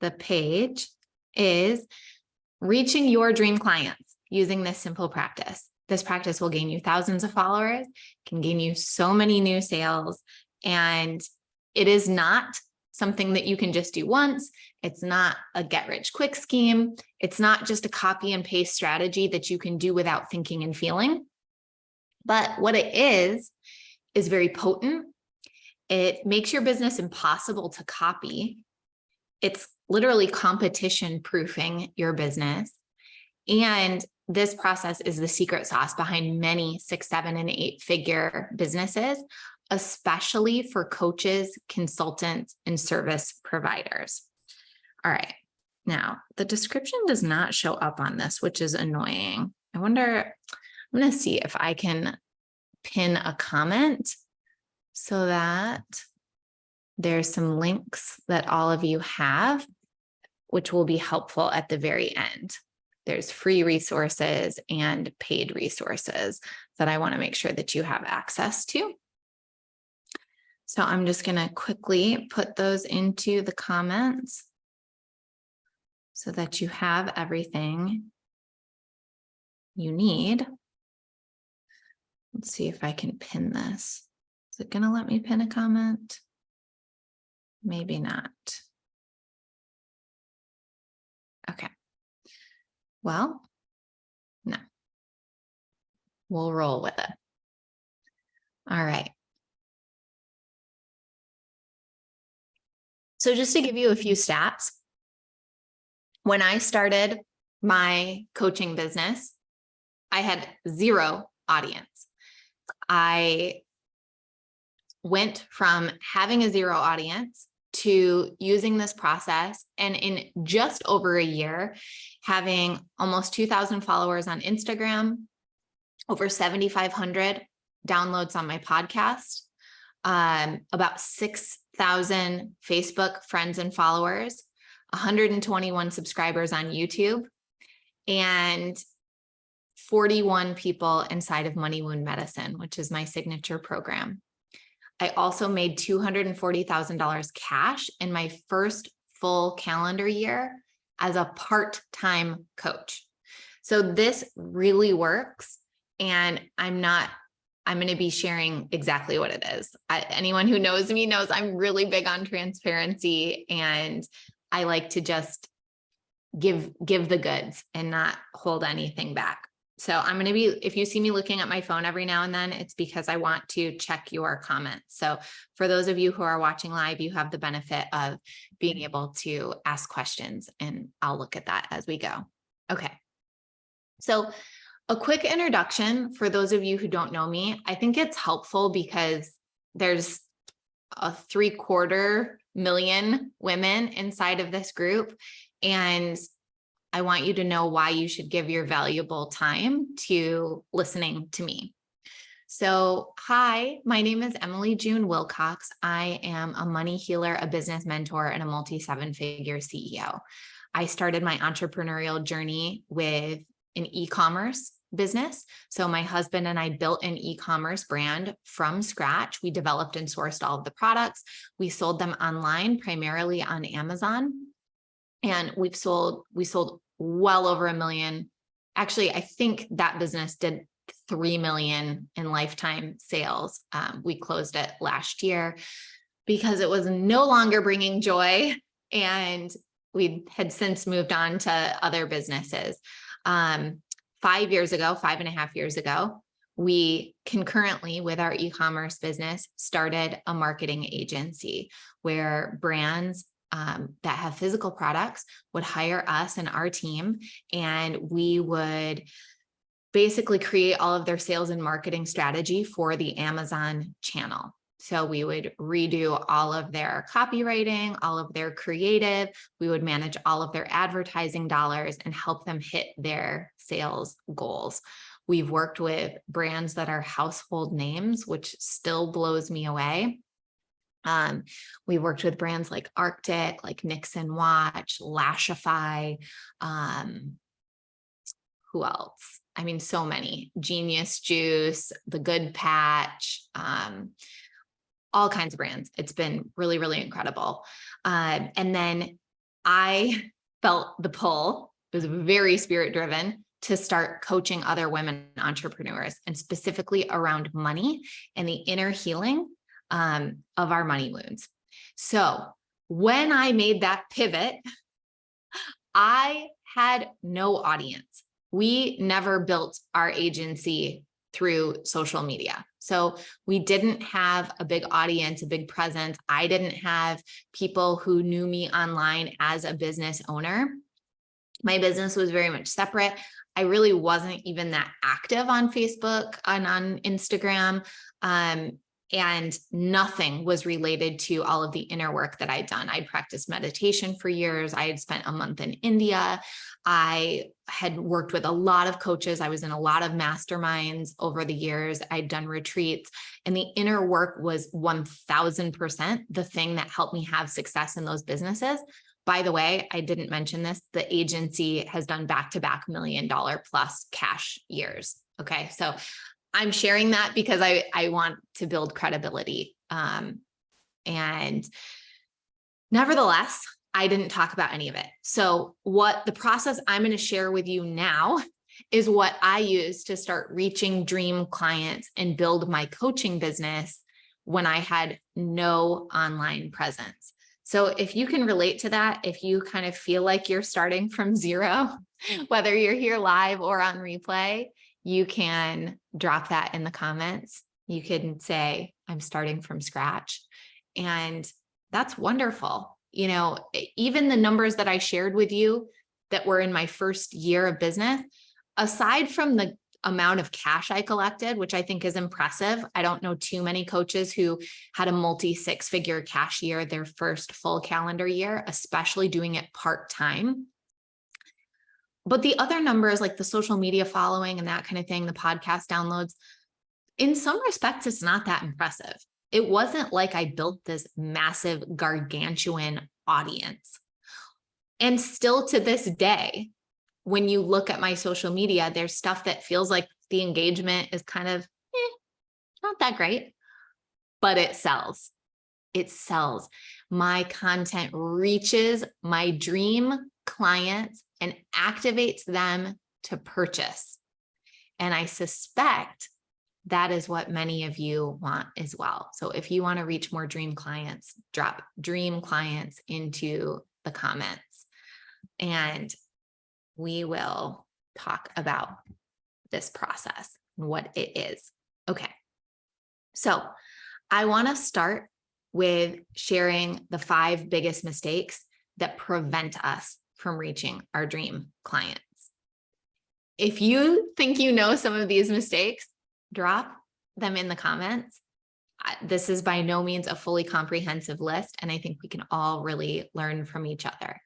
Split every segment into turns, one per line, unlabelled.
the page is reaching your dream clients using this simple practice. This practice will gain you thousands of followers, can gain you so many new sales, and it is not something that you can just do once. It's not a get rich quick scheme. It's not just a copy and paste strategy that you can do without thinking and feeling. But what it is very potent. It makes your business impossible to copy. It's literally competition proofing your business. And this process is the secret sauce behind many 6, 7, and 8-figure businesses, especially for coaches, consultants, and service providers. All right. Now, the description does not show up on this, which is annoying. I'm going to see if I can pin a comment so that there's some links that all of you have, which will be helpful at the very end. There's free resources and paid resources that I want to make sure that you have access to. So I'm just going to quickly put those into the comments so that you have everything you need. Let's see if I can pin this. Is it going to let me pin a comment? Maybe not. Okay. Well, no. We'll roll with it. All right. So just to give you a few stats, when I started my coaching business, I had 0 audience. I went from having a 0 audience to using this process, and in just over a year, having almost 2,000 followers on Instagram, over 7,500 downloads on my podcast, about 6,000 Facebook friends and followers, 121 subscribers on YouTube, and 41 people inside of Money Wound Medicine, which is my signature program. I also made $240,000 cash in my first full calendar year as a part-time coach. So this really works. And I'm going to be sharing exactly what it is. Anyone who knows me knows I'm really big on transparency, and I like to just give the goods and not hold anything back. So I'm going to be, if you see me looking at my phone every now and then, it's because I want to check your comments. So for those of you who are watching live, you have the benefit of being able to ask questions, and I'll look at that as we go. Okay. So a quick introduction for those of you who don't know me. I think it's helpful because there's a 750,000 women inside of this group, and I want you to know why you should give your valuable time to listening to me. So, hi, my name is Emily June Wilcox. I am a money healer, a business mentor, and a multi-7-figure CEO. I started my entrepreneurial journey with an e-commerce business. So my husband and I built an e-commerce brand from scratch. We developed and sourced all of the products. We sold them online, primarily on Amazon. And we sold well over 1 million. Actually, I think that business did 3 million in lifetime sales. We closed it last year because it was no longer bringing joy, and we had since moved on to other businesses. 5.5 years ago, we concurrently with our e-commerce business started a marketing agency where brands that have physical products would hire us and our team, and we would basically create all of their sales and marketing strategy for the Amazon channel. So we would redo all of their copywriting, all of their creative. We would manage all of their advertising dollars and help them hit their sales goals. We've worked with brands that are household names, which still blows me away. We've worked with brands like Arctic, like Nixon Watch, Lashify, who else? I mean, so many. Genius Juice, The Good Patch, all kinds of brands. It's been really, really incredible. And then I felt the pull. It was very spirit driven to start coaching other women entrepreneurs, and specifically around money and the inner healing of our money wounds. So when I made that pivot, I had no audience. We never built our agency through social media. So we didn't have a big audience, a big presence. I didn't have people who knew me online as a business owner. My business was very much separate. I really wasn't even that active on Facebook and on Instagram. And nothing was related to all of the inner work that I'd done. I'd practiced meditation for years. I had spent a month in India. I had worked with a lot of coaches. I was in a lot of masterminds over the years. I'd done retreats, and the inner work was 1000% the thing that helped me have success in those businesses. By the way, I didn't mention this. The agency has done back-to-back $1 million plus cash years. Okay. So I'm sharing that because I want to build credibility. And nevertheless, I didn't talk about any of it. So what the process I'm going to share with you now is what I use to start reaching dream clients and build my coaching business when I had no online presence. So if you can relate to that, if you kind of feel like you're starting from zero, whether you're here live or on replay, you can drop that in the comments. You can say, I'm starting from scratch. And that's wonderful. You know, even the numbers that I shared with you that were in my first year of business, aside from the amount of cash I collected, which I think is impressive. I don't know too many coaches who had a multi-6-figure cash year their first full calendar year, especially doing it part-time. But the other numbers, like the social media following and that kind of thing, the podcast downloads, in some respects, it's not that impressive. It wasn't like I built this massive, gargantuan audience. And still to this day, when you look at my social media, there's stuff that feels like the engagement is kind of not that great, but it sells. It sells. My content reaches my dream clients and activates them to purchase. And I suspect that is what many of you want as well. So if you want to reach more dream clients, drop dream clients into the comments, and we will talk about this process and what it is. Okay. So I want to start with sharing the 5 biggest mistakes that prevent us from reaching our dream clients. If you think you know some of these mistakes, drop them in the comments. This is by no means a fully comprehensive list, and I think we can all really learn from each other.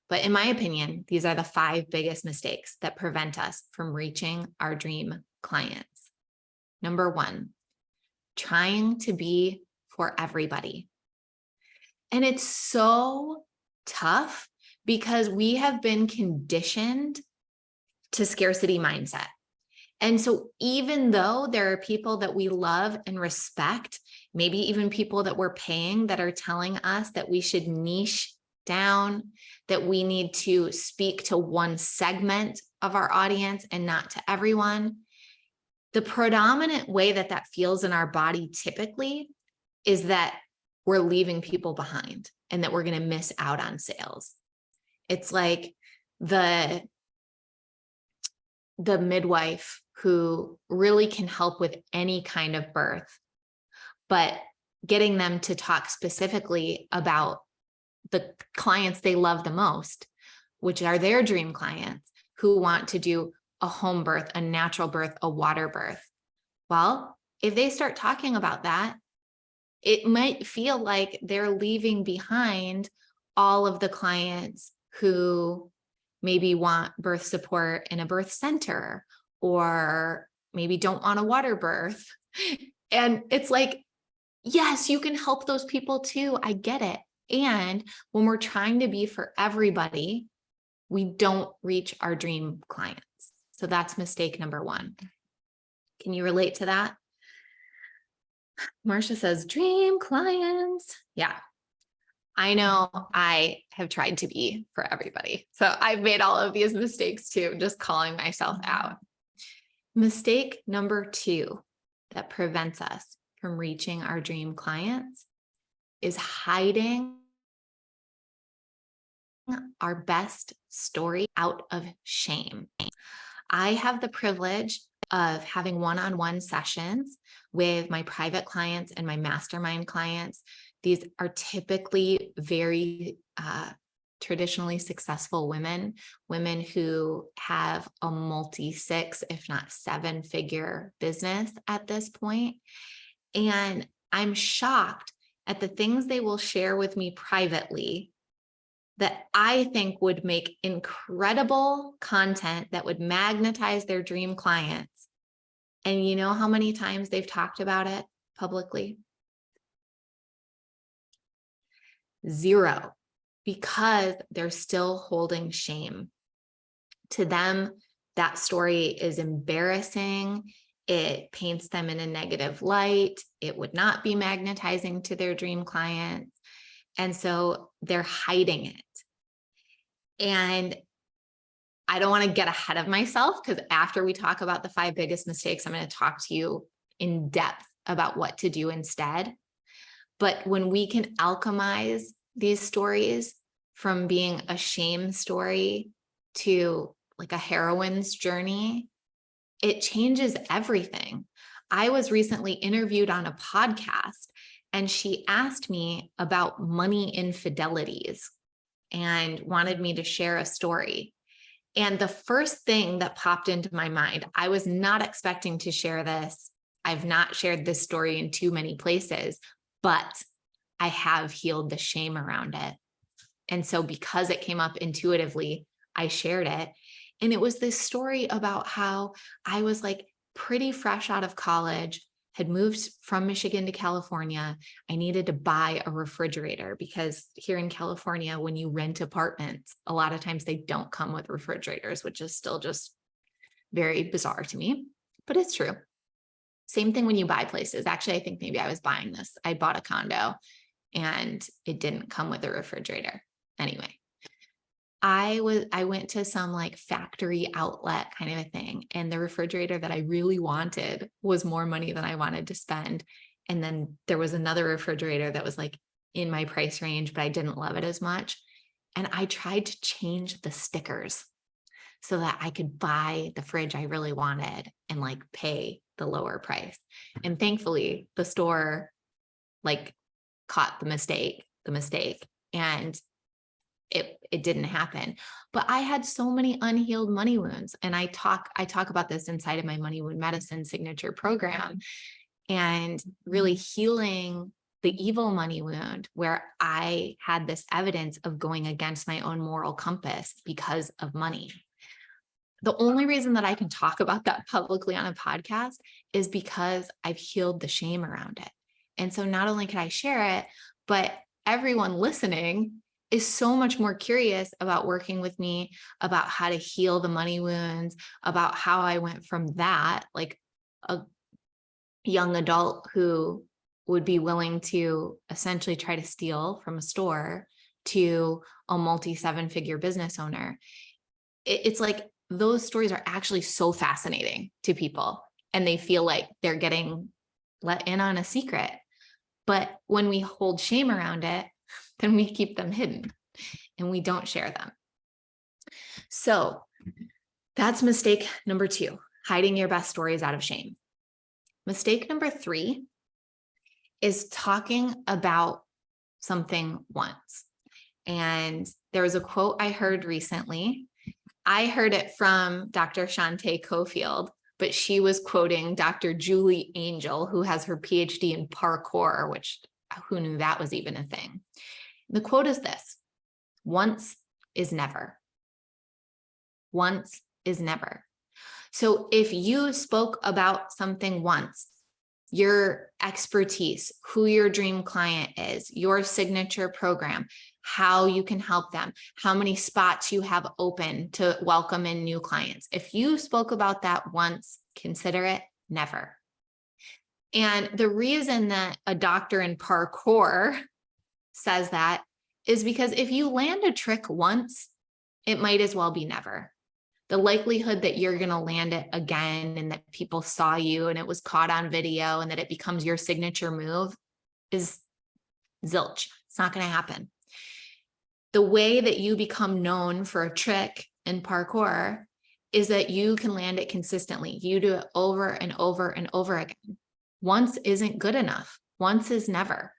But in my opinion, these are the 5 biggest mistakes that prevent us from reaching our dream clients. Number 1, trying to be for everybody. And it's so tough because we have been conditioned to scarcity mindset. And so even though there are people that we love and respect, maybe even people that we're paying that are telling us that we should niche down, that we need to speak to one segment of our audience and not to everyone, the predominant way that that feels in our body typically is that we're leaving people behind and that we're going to miss out on sales. It's like the midwife who really can help with any kind of birth, but getting them to talk specifically about the clients they love the most, which are their dream clients who want to do a home birth, a natural birth, a water birth. Well, if they start talking about that, it might feel like they're leaving behind all of the clients who maybe want birth support in a birth center or maybe don't want a water birth. And it's like, yes, you can help those people too. I get it. And when we're trying to be for everybody, we don't reach our dream clients. So that's mistake number 1. Can you relate to that? Marcia says, dream clients. Yeah. I know I have tried to be for everybody. So I've made all of these mistakes too, just calling myself out. Mistake number 2 that prevents us from reaching our dream clients is hiding our best story out of shame. I have the privilege of having one-on-one sessions with my private clients and my mastermind clients. These are typically very traditionally successful women who have a multi-6, if not 7-figure business at this point. And I'm shocked at the things they will share with me privately that I think would make incredible content that would magnetize their dream clients. And you know how many times they've talked about it publicly? 0, because they're still holding shame. To them, that story is embarrassing. It paints them in a negative light. It would not be magnetizing to their dream clients. And so they're hiding it. And I don't want to get ahead of myself, because after we talk about the 5 biggest mistakes, I'm going to talk to you in depth about what to do instead. But when we can alchemize these stories from being a shame story to like a heroine's journey, it changes everything. I was recently interviewed on a podcast, and she asked me about money infidelities and wanted me to share a story. And the first thing that popped into my mind, I was not expecting to share this. I've not shared this story in too many places, but I have healed the shame around it. And so because it came up intuitively, I shared it. And it was this story about how I was like pretty fresh out of college, had moved from Michigan to California. I needed to buy a refrigerator because here in California, when you rent apartments, a lot of times they don't come with refrigerators, which is still just very bizarre to me, but it's true. Same thing when you buy places. Actually, I think maybe I was buying this. I bought a condo and it didn't come with a refrigerator. Anyway, I went to some like factory outlet kind of a thing, and the refrigerator that I really wanted was more money than I wanted to spend. And then there was another refrigerator that was like in my price range, but I didn't love it as much. And I tried to change the stickers so that I could buy the fridge I really wanted and like pay the lower price. And thankfully the store like caught the mistake, and it didn't happen. But I had so many unhealed money wounds. And I talk about this inside of my money wound medicine signature program, and really healing the evil money wound where I had this evidence of going against my own moral compass because of money. The only reason that I can talk about that publicly on a podcast is because I've healed the shame around it. And so not only can I share it, but everyone listening is so much more curious about working with me, about how to heal the money wounds, about how I went from that, like a young adult who would be willing to essentially try to steal from a store, to a multi-7-figure business owner. It's like those stories are actually so fascinating to people, and they feel like they're getting let in on a secret. But when we hold shame around it, then we keep them hidden and we don't share them. So that's mistake number 2, hiding your best stories out of shame. Mistake number 3 is talking about something once. And there was a quote I heard recently. I heard it from Dr. Shante Cofield, but she was quoting Dr. Julie Angel, who has her PhD in parkour, which who knew that was even a thing. The quote is this: once is never. Once is never. So if you spoke about something once, your expertise, who your dream client is, your signature program, how you can help them, how many spots you have open to welcome in new clients. If you spoke about that once, consider it never. And the reason that a doctor in parkour says that is because if you land a trick once, it might as well be never. The likelihood that you're going to land it again and that people saw you and it was caught on video and that it becomes your signature move is zilch. It's not going to happen. The way that you become known for a trick in parkour is that you can land it consistently. You do it over and over and over again. Once isn't good enough. Once is never.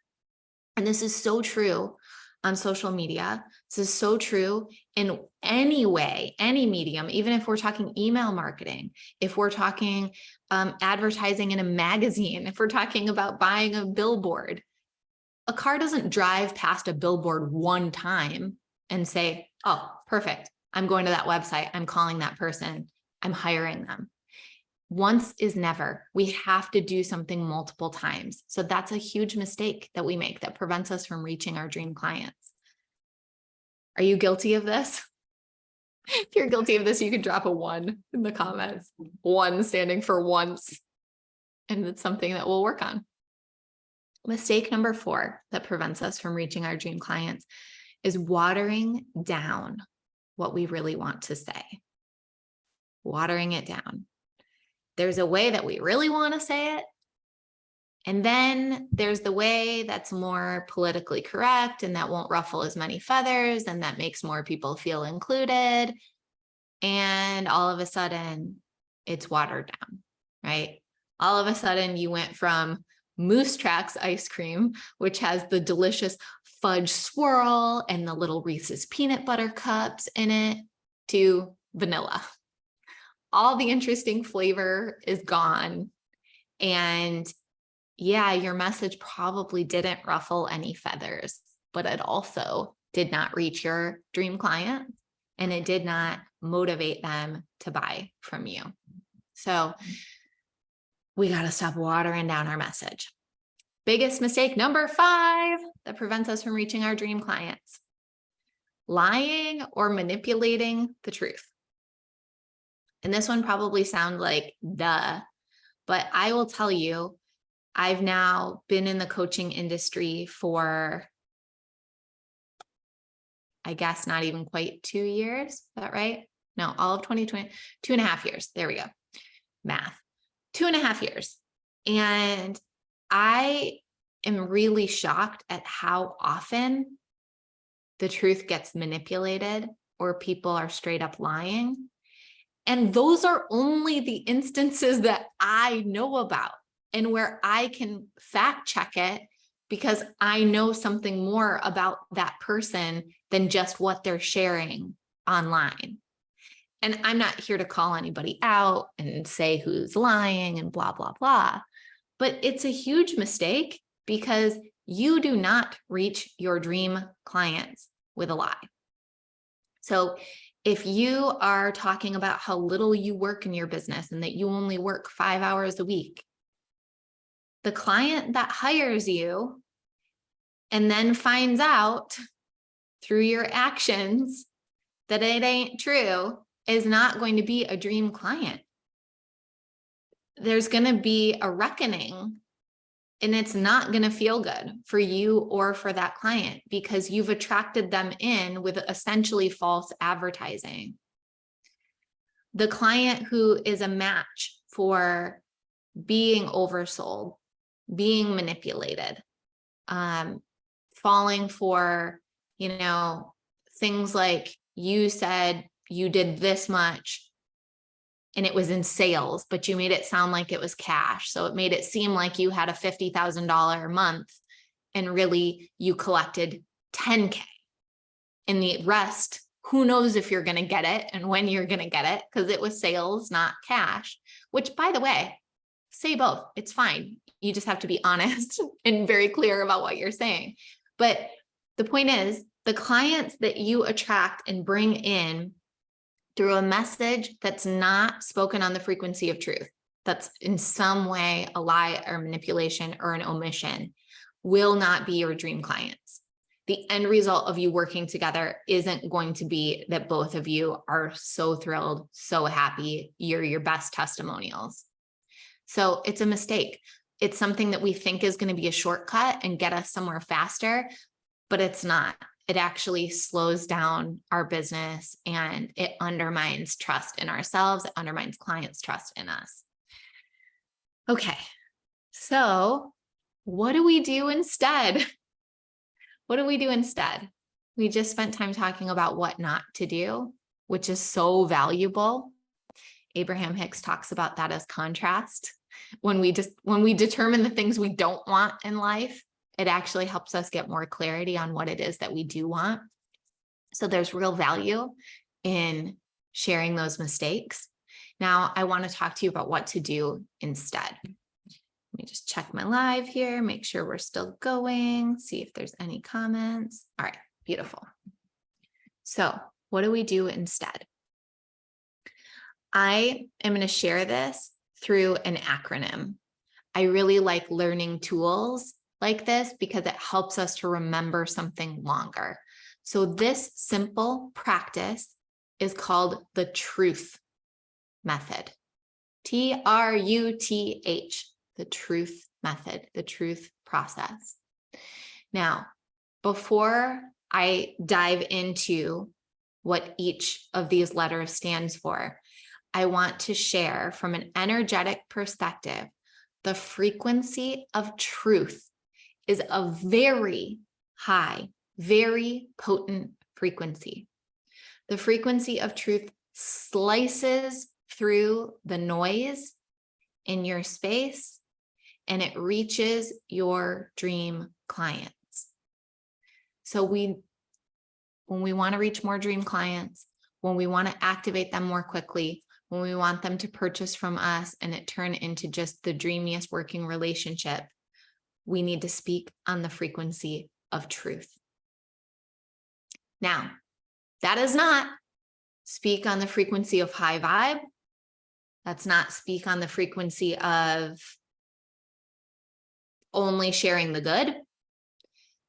And this is so true on social media. This is so true in any way, any medium, even if we're talking email marketing, if we're talking advertising in a magazine, if we're talking about buying a billboard. A car doesn't drive past a billboard one time and say, oh, perfect. I'm going to that website. I'm calling that person. I'm hiring them. Once is never. We have to do something multiple times. So that's a huge mistake that we make that prevents us from reaching our dream clients. Are you guilty of this? If you're guilty of this, you can drop a 1 in the comments. 1 standing for once. And it's something that we'll work on. Mistake number 4 that prevents us from reaching our dream clients is watering down what we really want to say. Watering it down. There's a way that we really want to say it. And then there's the way that's more politically correct and that won't ruffle as many feathers and that makes more people feel included. And all of a sudden it's watered down, right? All of a sudden you went from Moose Tracks ice cream, which has the delicious fudge swirl and the little Reese's peanut butter cups in it, to vanilla. All the interesting flavor is gone. And yeah, your message probably didn't ruffle any feathers, but it also did not reach your dream client and it did not motivate them to buy from you. So we got to stop watering down our message. Biggest mistake number 5 that prevents us from reaching our dream clients: lying or manipulating the truth. And this one probably sounds like duh, but I will tell you, I've now been in the coaching industry for, I guess, not even quite 2 years. Is that right? No, all of 2020, 2.5 years. There we go. Math. 2.5 years. And I am really shocked at how often the truth gets manipulated or people are straight up lying. And those are only the instances that I know about and where I can fact check it because I know something more about that person than just what they're sharing online. And I'm not here to call anybody out and say who's lying and blah, blah, blah. But it's a huge mistake because you do not reach your dream clients with a lie. So if you are talking about how little you work in your business and that you only work 5 hours a week, the client that hires you and then finds out through your actions that it ain't true is not going to be a dream client. There's going to be a reckoning and it's not going to feel good for you or for that client because you've attracted them in with essentially false advertising. The client who is a match for being oversold, being manipulated, falling for, things like you said you did this much and it was in sales, but you made it sound like it was cash. So it made it seem like you had a $50,000 a month and really you collected 10K. And the rest, who knows if you're going to get it and when you're going to get it, because it was sales, not cash, which, by the way, say both. It's fine. You just have to be honest and very clear about what you're saying. But the point is, the clients that you attract and bring in through a message that's not spoken on the frequency of truth, that's in some way a lie or manipulation or an omission, will not be your dream clients. The end result of you working together isn't going to be that both of you are so thrilled, so happy, you're your best testimonials. So it's a mistake. It's something that we think is going to be a shortcut and get us somewhere faster, but it's not. it actually slows down our business and it undermines trust in ourselves. It undermines clients' trust in us. Okay, so what do we do instead? What do we do instead? We just spent time talking about what not to do, which is so valuable. Abraham Hicks talks about that as contrast. When we determine the things we don't want in life, it actually helps us get more clarity on what it is that we do want. So there's real value in sharing those mistakes. Now, I want to talk to you about what to do instead. Let me just check my live here, make sure we're still going, see if there's any comments. All right, beautiful. So what do we do instead? I am going to share this through an acronym. I really like learning tools like this because it helps us to remember something longer. So this simple practice is called the truth method. TRUTH, the truth method, the truth process. Now, before I dive into what each of these letters stands for, I want to share from an energetic perspective, the frequency of truth is a very high, very potent frequency. The frequency of truth slices through the noise in your space and it reaches your dream clients. So when we want to reach more dream clients, when we want to activate them more quickly, when we want them to purchase from us and it turn into just the dreamiest working relationship, we need to speak on the frequency of truth. Now, that is not speak on the frequency of high vibe. That's not speak on the frequency of only sharing the good.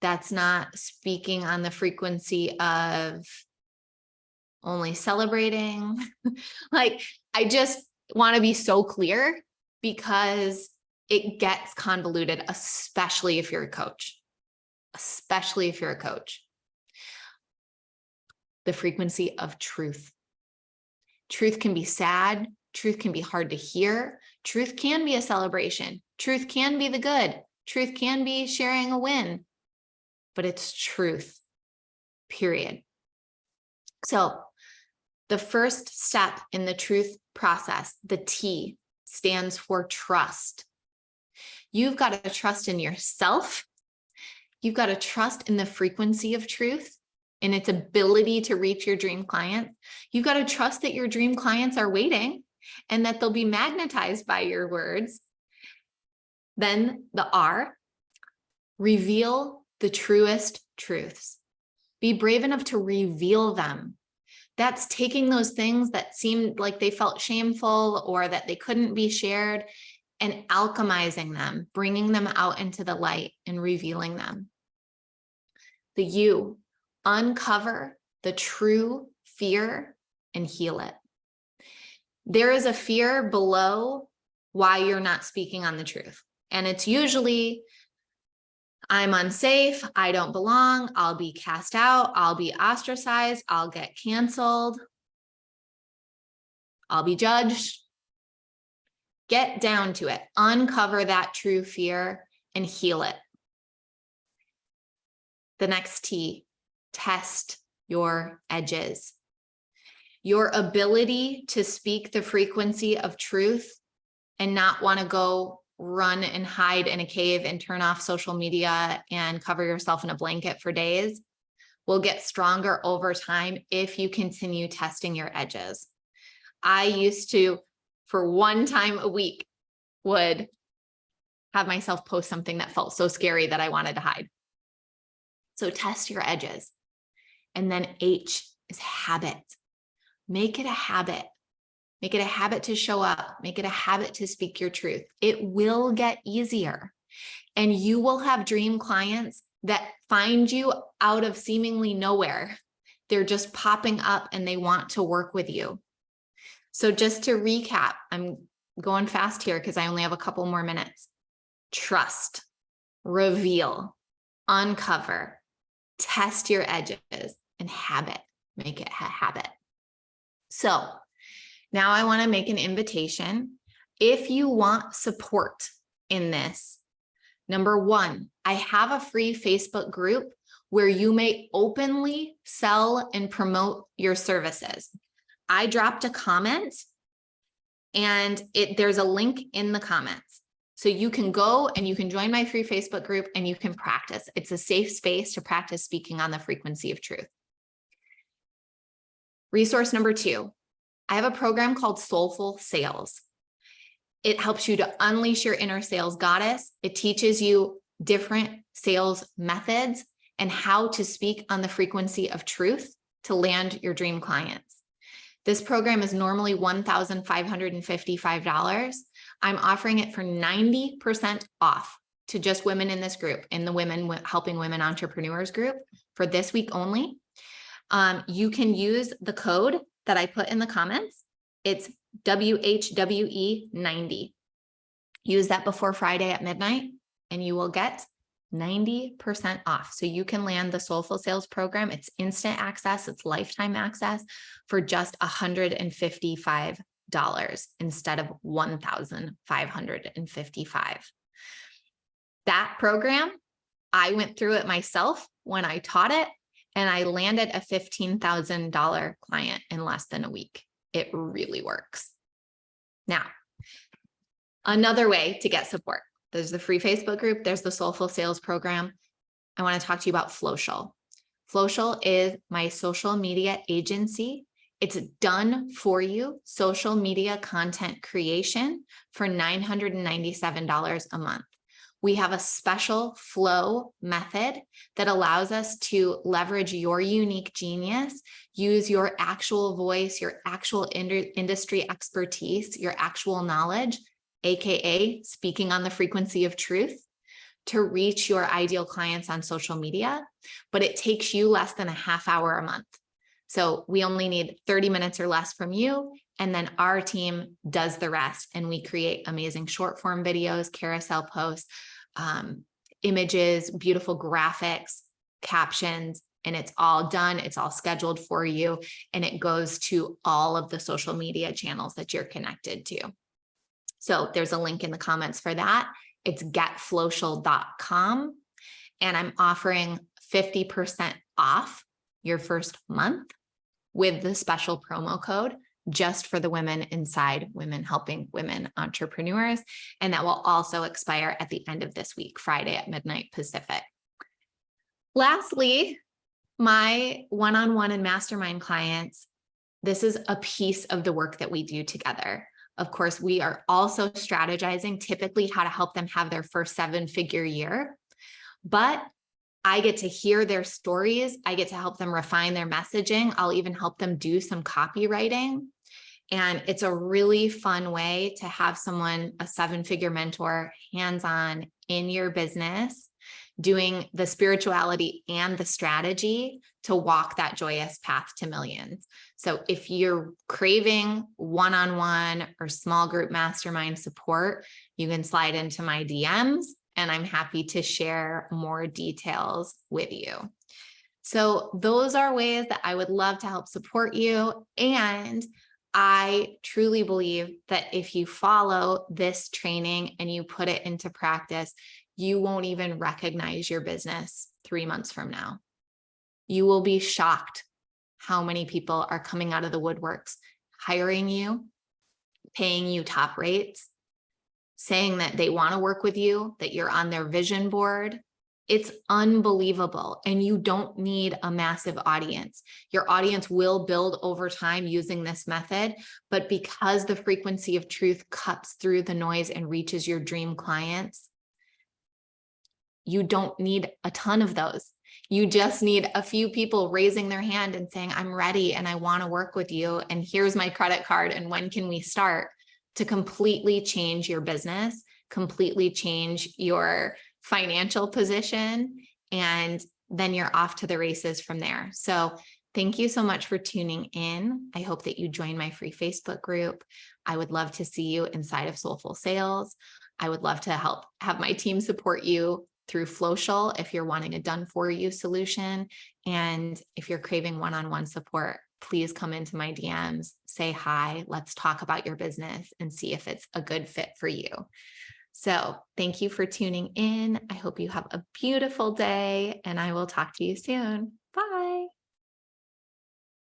That's not speaking on the frequency of only celebrating. Like, I just want to be so clear because it gets convoluted, especially if you're a coach, especially if you're a coach. The frequency of truth. Truth can be sad. Truth can be hard to hear. Truth can be a celebration. Truth can be the good. Truth can be sharing a win, but it's truth, period. So the first step in the truth process, the T, stands for trust. You've got to trust in yourself. You've got to trust in the frequency of truth and its ability to reach your dream clients. You've got to trust that your dream clients are waiting and that they'll be magnetized by your words. Then the R, reveal the truest truths. Be brave enough to reveal them. That's taking those things that seemed like they felt shameful or that they couldn't be shared and alchemizing them, bringing them out into the light and revealing them. The U, uncover the true fear and heal it. There is a fear below why you're not speaking on the truth. And it's usually, I'm unsafe, I don't belong, I'll be cast out, I'll be ostracized, I'll get canceled, I'll be judged. Get down to it. Uncover that true fear and heal it. The next T, test your edges. Your ability to speak the frequency of truth and not want to go run and hide in a cave and turn off social media and cover yourself in a blanket for days will get stronger over time if you continue testing your edges. I used to, for one time a week, would have myself post something that felt so scary that I wanted to hide. So test your edges. And then H is habit. Make it a habit. Make it a habit to show up. Make it a habit to speak your truth. It will get easier. And you will have dream clients that find you out of seemingly nowhere. They're just popping up and they want to work with you. So just to recap, I'm going fast here because I only have a couple more minutes. Trust, reveal, uncover, test your edges and make it a habit. So now I want to make an invitation. If you want support in this, number one, I have a free Facebook group where you may openly sell and promote your services. I dropped a comment and there's a link in the comments. So you can go and you can join my free Facebook group and you can practice. It's a safe space to practice speaking on the frequency of truth. Resource number two, I have a program called Soulfull Sales. It helps you to unleash your inner sales goddess. It teaches you different sales methods and how to speak on the frequency of truth to land your dream clients. This program is normally $1,555. I'm offering it for 90% off to just women in this group, in the Women Helping Women Entrepreneurs group, for this week only. You can use the code that I put in the comments. It's WHWE90. Use that before Friday at midnight and you will get 90% off. So you can land the Soulfull Sales program. It's instant access. It's lifetime access for just $155 instead of $1,555. That program, I went through it myself when I taught it, and I landed a $15,000 client in less than a week. It really works. Now, another way to get support. There's the free Facebook group. There's the Soulfull Sales program. I want to talk to you about Flowshul. Flowshul is my social media agency. It's done for you social media content creation for $997 a month. We have a special flow method that allows us to leverage your unique genius, use your actual voice, your actual industry expertise, your actual knowledge, AKA speaking on the frequency of truth, to reach your ideal clients on social media, but it takes you less than a half hour a month. So we only need 30 minutes or less from you, and then our team does the rest, and we create amazing short form videos, carousel posts, images, beautiful graphics, captions, and it's all done. It's all scheduled for you, and it goes to all of the social media channels that you're connected to. So there's a link in the comments for that. It's getflowshul.com. And I'm offering 50% off your first month with the special promo code just for the women inside Women Helping Women Entrepreneurs. And that will also expire at the end of this week, Friday at midnight Pacific. Lastly, my one-on-one and mastermind clients, this is a piece of the work that we do together. Of course, we are also strategizing typically how to help them have their first 7-figure year, but I get to hear their stories. I get to help them refine their messaging. I'll even help them do some copywriting. And it's a really fun way to have someone, a 7-figure mentor, hands-on in your business, doing the spirituality and the strategy to walk that joyous path to millions. So if you're craving one-on-one or small group mastermind support, you can slide into my DMs and I'm happy to share more details with you. So those are ways that I would love to help support you. And I truly believe that if you follow this training and you put it into practice, you won't even recognize your business 3 months from now. You will be shocked how many people are coming out of the woodworks, hiring you, paying you top rates, saying that they want to work with you, that you're on their vision board. It's unbelievable. And you don't need a massive audience. Your audience will build over time using this method, but because the frequency of truth cuts through the noise and reaches your dream clients, you don't need a ton of those. You just need a few people raising their hand and saying, I'm ready and I want to work with you. And here's my credit card. And when can we start? To completely change your business, completely change your financial position, and then you're off to the races from there. So thank you so much for tuning in. I hope that you join my free Facebook group. I would love to see you inside of Soulfull Sales. I would love to help have my team support you through Flowshul if you're wanting a done for you solution. And if you're craving one-on-one support, please come into my DMs, say hi, let's talk about your business and see if it's a good fit for you. So thank you for tuning in. I hope you have a beautiful day, and I will talk to you soon. Bye.